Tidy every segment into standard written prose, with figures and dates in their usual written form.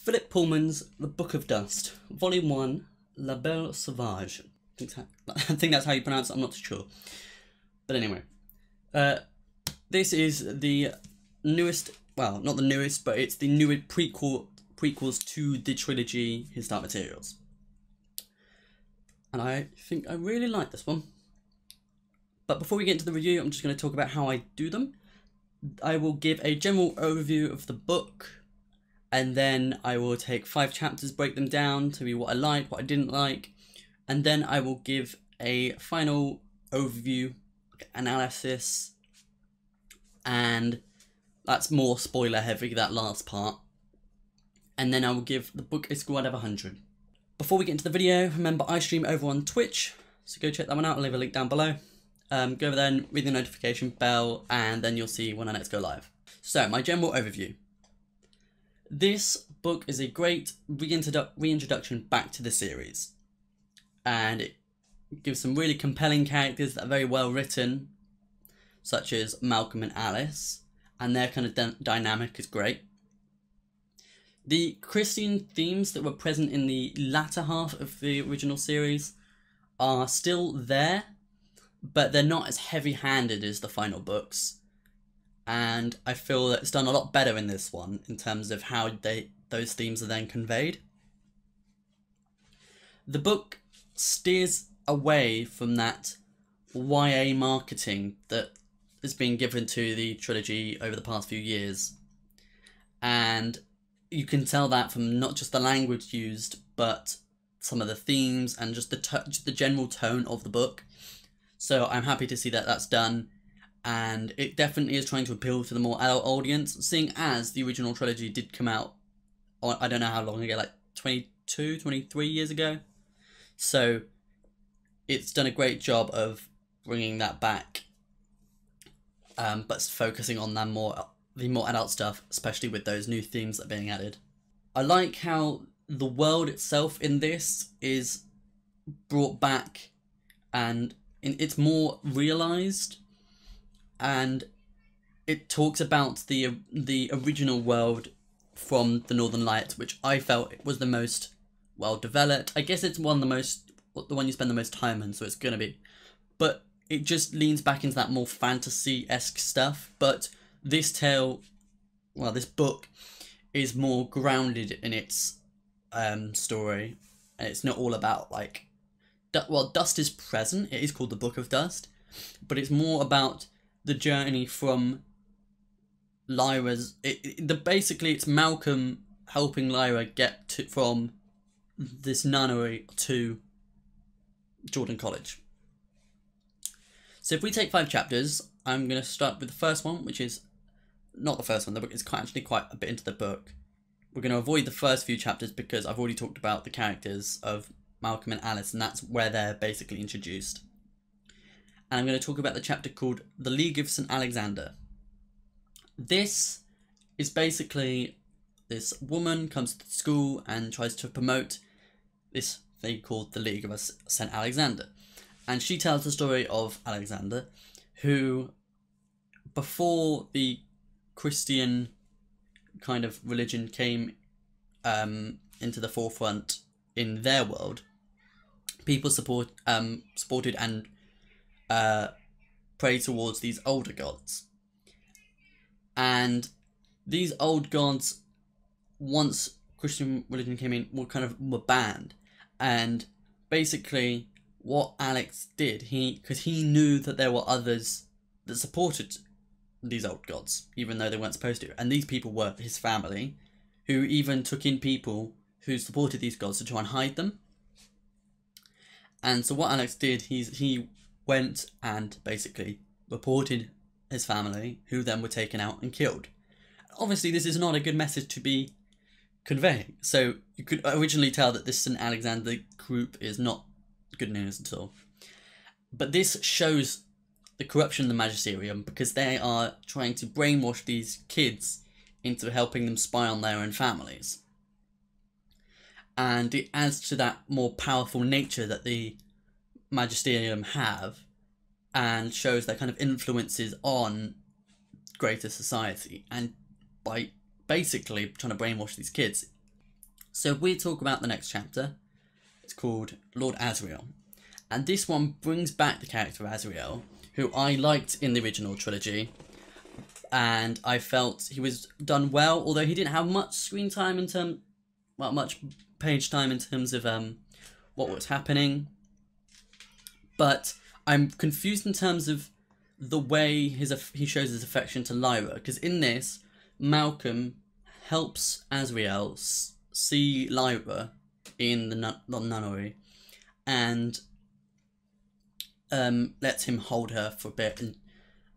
Philip Pullman's The Book of Dust, Volume 1, La Belle Sauvage. I think that's how you pronounce it, I'm not too sure. But anyway, this is the newest, well, not the newest, but it's the newest prequels to the trilogy His Dark Materials. And I think I really like this one. But before we get into the review, I'm just going to talk about how I do them. I will give a general overview of the book, and then I will take 5 chapters, break them down to be what I liked, what I didn't like, and then I will give a final overview, analysis, and that's more spoiler heavy, that last part. And then I will give the book a score out of 100. Before we get into the video, remember I stream over on Twitch, so go check that one out, I'll leave a link down below. Go over there and read the notification bell, and then you'll see when I next go live. So, my general overview. This book is a great reintroduction back to the series. And it gives some really compelling characters that are very well written, such as Malcolm and Alice, and their kind of dynamic is great. The Christian themes that were present in the latter half of the original series are still there, but they're not as heavy-handed as the final books. And I feel that it's done a lot better in this one in terms of how those themes are then conveyed. The book steers away from that YA marketing that has been given to the trilogy over the past few years. And you can tell that from not just the language used, but some of the themes and just the general tone of the book. So I'm happy to see that that's done, and it definitely is trying to appeal to the more adult audience, seeing as the original trilogy did come out, I don't know how long ago, like 22, 23 years ago. So it's done a great job of bringing that back, but focusing on the more adult stuff, especially with those new themes that are being added. I like how the world itself in this is brought back, and it's more realised, and it talks about the original world from the Northern Lights, which I felt was the most well developed. I guess it's the one you spend the most time in, so it's gonna be, but it just leans back into that more fantasy-esque stuff. But this this book is more grounded in its story, and it's not all about like, well, Dust is present, it is called the Book of Dust, but it's more about the journey from Lyra's, basically it's Malcolm helping Lyra get from this nunnery to Jordan College. So if we take 5 chapters, I'm going to start with the first one, which is not the first one, the book is actually quite a bit into the book. We're going to avoid the first few chapters because I've already talked about the characters of Malcolm and Alice, and that's where they're basically introduced. And I'm going to talk about the chapter called The League of St. Alexander. This is basically, this woman comes to school and tries to promote this thing called the League of St. Alexander. And she tells the story of Alexander, who, before the Christian kind of religion came into the forefront in their world, people supported and prayed towards these older gods. And these old gods, once Christian religion came in, were banned. And basically what Alex did, because he knew that there were others that supported these old gods, even though they weren't supposed to. And these people were his family, who even took in people who supported these gods to try and hide them. And so what Alex did, he went and basically reported his family, who then were taken out and killed. Obviously, this is not a good message to be conveying. So you could originally tell that this St. Alexander group is not good news at all. But this shows the corruption of the magisterium, because they are trying to brainwash these kids into helping them spy on their own families. And it adds to that more powerful nature that the magisterium have, and shows their kind of influences on greater society, and by basically trying to brainwash these kids. So if we talk about the next chapter, it's called Lord Asriel. And this one brings back the character of Asriel, who I liked in the original trilogy. And I felt he was done well, although he didn't have much screen time much page time in terms of what was happening. But I'm confused in terms of the way he shows his affection to Lyra, because in this, Malcolm helps Asriel see Lyra in the nunnery, and lets him hold her for a bit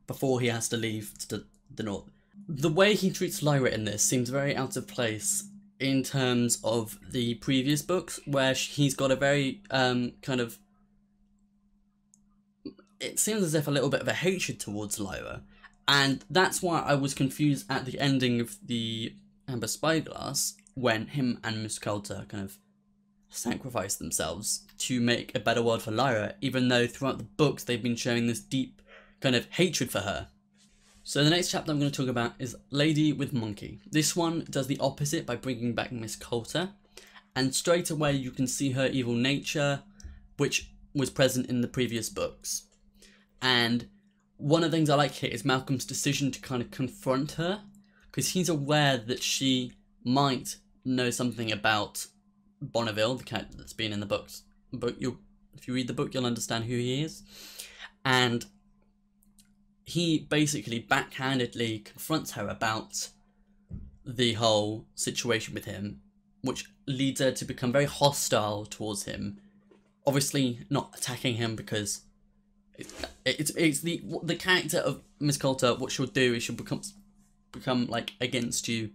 before he has to leave to the north. The way he treats Lyra in this seems very out of place in terms of the previous books, where he's got a very it seems as if a little bit of a hatred towards Lyra, and that's why I was confused at the ending of the Amber Spyglass, when him and Miss Coulter kind of sacrifice themselves to make a better world for Lyra, even though throughout the books they've been showing this deep kind of hatred for her. So the next chapter I'm going to talk about is Lady with Monkey. This one does the opposite by bringing back Miss Coulter, and straight away you can see her evil nature, which was present in the previous books. And one of the things I like here is Malcolm's decision to kind of confront her, because he's aware that she might know something about Bonneville, the character that's been in the books. But if you read the book, you'll understand who he is. And he basically backhandedly confronts her about the whole situation with him, which leads her to become very hostile towards him. Obviously not attacking him, because it's the character of Miss Coulter. What she'll do is she'll become like against you.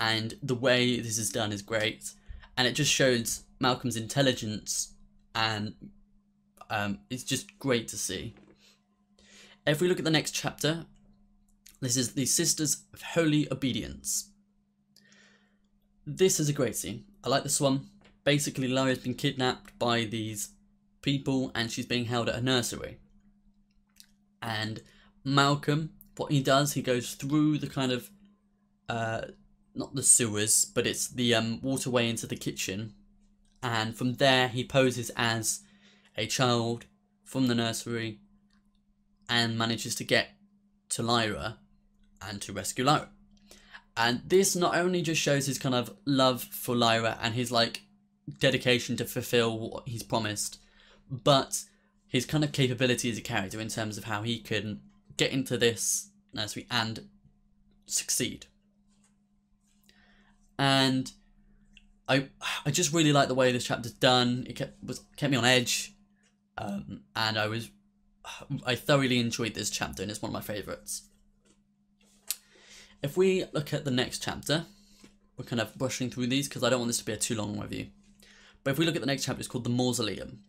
And the way this is done is great, and it just shows Malcolm's intelligence, and it's just great to see. If we look at the next chapter, this is the Sisters of Holy Obedience. This is a great scene. I like this one. Basically, Lyra's been kidnapped by these people and she's being held at a nursery. And Malcolm, what he does, he goes through the kind of, not the sewers, but it's the waterway into the kitchen. And from there, he poses as a child from the nursery and manages to get to Lyra and to rescue Lyra. And this not only just shows his kind of love for Lyra and his like dedication to fulfill what he's promised, but his kind of capability as a character in terms of how he can get into this nursery and succeed. And I just really like the way this chapter's done. It kept me on edge, and I thoroughly enjoyed this chapter, and it's one of my favourites. If we look at the next chapter, we're kind of brushing through these because I don't want this to be a too long review. But if we look at the next chapter, it's called the Mausoleum.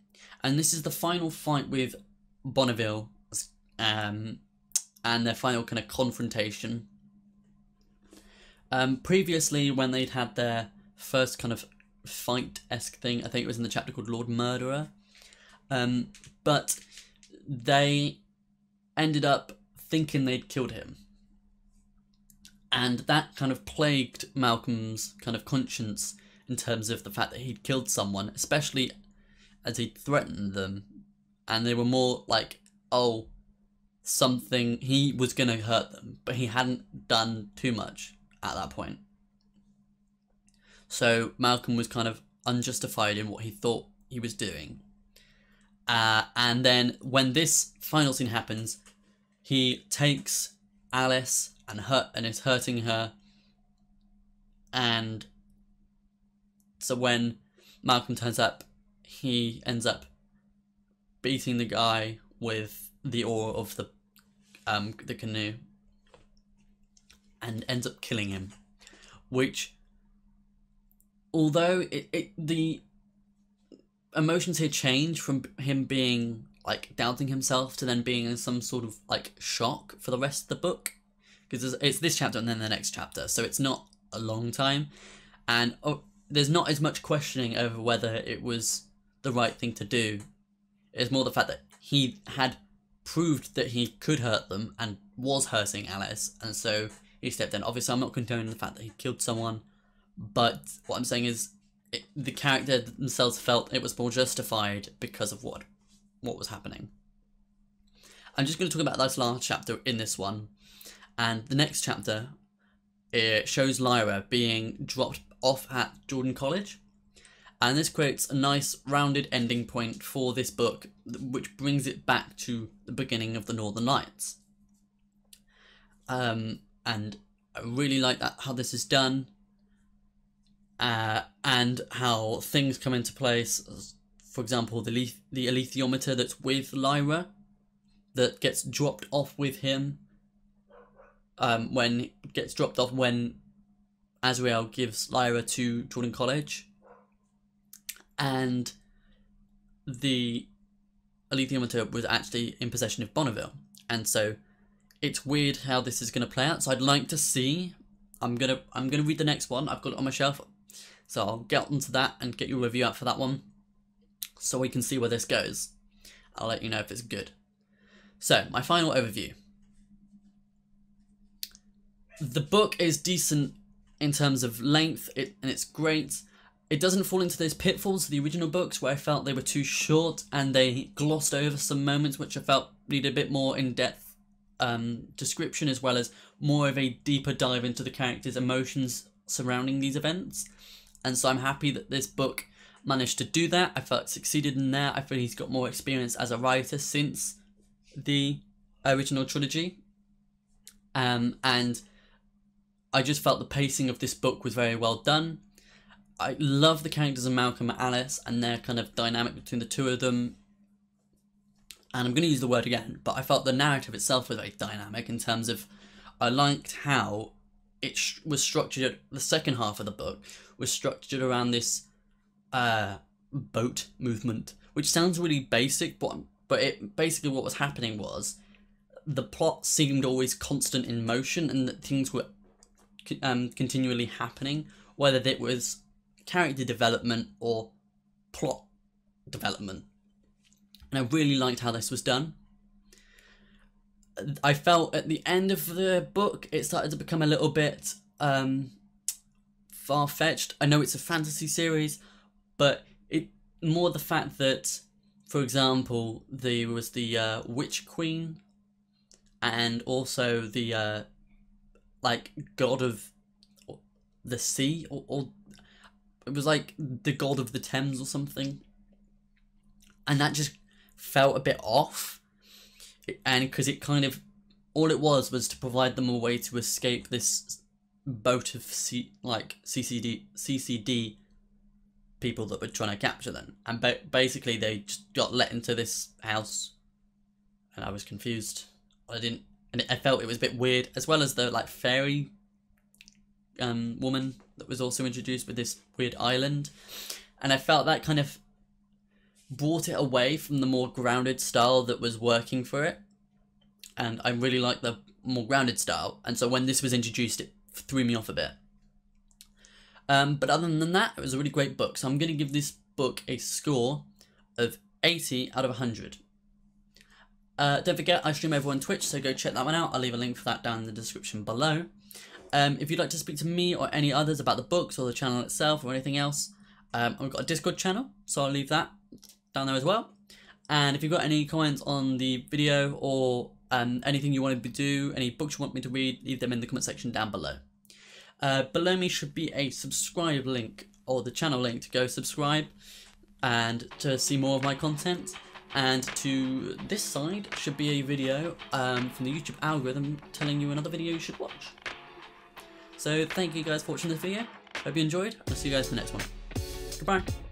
And this is the final fight with Bonneville, and their final kind of confrontation. Previously, when they'd had their first kind of fight-esque thing, I think it was in the chapter called Lord Murderer. But they ended up thinking they'd killed him. And that kind of plagued Malcolm's kind of conscience in terms of the fact that he'd killed someone, especially as he threatened them. And they were more like, oh, he was going to hurt them, but he hadn't done too much at that point. So Malcolm was kind of unjustified in what he thought he was doing. And then when this final scene happens, he takes Alice and is hurting her. And so when Malcolm turns up, he ends up beating the guy with the oar of the canoe and ends up killing him, which, although the emotions here change from him being like doubting himself to then being in some sort of like shock for the rest of the book, because it's this chapter and then the next chapter, so it's not a long time, and there's not as much questioning over whether it was the right thing to do. It's more the fact that he had proved that he could hurt them and was hurting Alice, and so he stepped in. Obviously, I'm not condoning the fact that he killed someone, but what I'm saying is the character themselves felt it was more justified because of what was happening. I'm just going to talk about this last chapter in this one, and the next chapter, it shows Lyra being dropped off at Jordan College, and this creates a nice rounded ending point for this book, which brings it back to the beginning of the Northern Lights. And I really like how this is done, and how things come into place. For example, the alethiometer that's with Lyra, that gets dropped off with him, when Asriel gives Lyra to Jordan College, and the alethiometer was actually in possession of Bonneville, and so it's weird how this is going to play out. So I'd like to see. I'm gonna read the next one. I've got it on my shelf, so I'll get onto that and get your review out for that one, so we can see where this goes. I'll let you know if it's good. So my final overview. The book is decent in terms of length, and it's great. It doesn't fall into those pitfalls of the original books where I felt they were too short and they glossed over some moments which I felt needed a bit more in-depth description, as well as more of a deeper dive into the characters' emotions surrounding these events. And so I'm happy that this book managed to do that. I felt it succeeded in that. I feel he's got more experience as a writer since the original trilogy. And I just felt the pacing of this book was very well done. I love the characters of Malcolm and Alice and their kind of dynamic between the two of them. And I'm going to use the word again, but I felt the narrative itself was very dynamic in terms of, I liked how it was structured. The second half of the book was structured around this boat movement, which sounds really basic, but basically what was happening was the plot seemed always constant in motion, and that things were continually happening, whether it was character development or plot development. And I really liked how this was done. I felt at the end of the book it started to become a little bit far-fetched. I know it's a fantasy series, but it more the fact that, for example, there was the Witch Queen, and also the like god of the sea, or it was like the god of the Thames or something, and that just felt a bit off. And because it kind of, all it was to provide them a way to escape this boat of CCD people that were trying to capture them, and basically they just got let into this house, and I was confused. And I felt it was a bit weird, as well as the like fairy woman that was also introduced with this weird island, and I felt that kind of brought it away from the more grounded style that was working for it, and I really like the more grounded style, and so when this was introduced it threw me off a bit. But other than that, it was a really great book, so I'm going to give this book a score of 80 out of 100. Don't forget, I stream over on Twitch, so go check that one out. I'll leave a link for that down in the description below. If you'd like to speak to me or any others about the books or the channel itself or anything else, I've got a Discord channel, so I'll leave that down there as well. And if you've got any comments on the video, or anything you want me to do, any books you want me to read, leave them in the comment section down below. Below me should be a subscribe link, or the channel link to go subscribe and to see more of my content. And to this side should be a video from the YouTube algorithm telling you another video you should watch. So thank you guys for watching this video. Hope you enjoyed. I'll see you guys in the next one. Goodbye.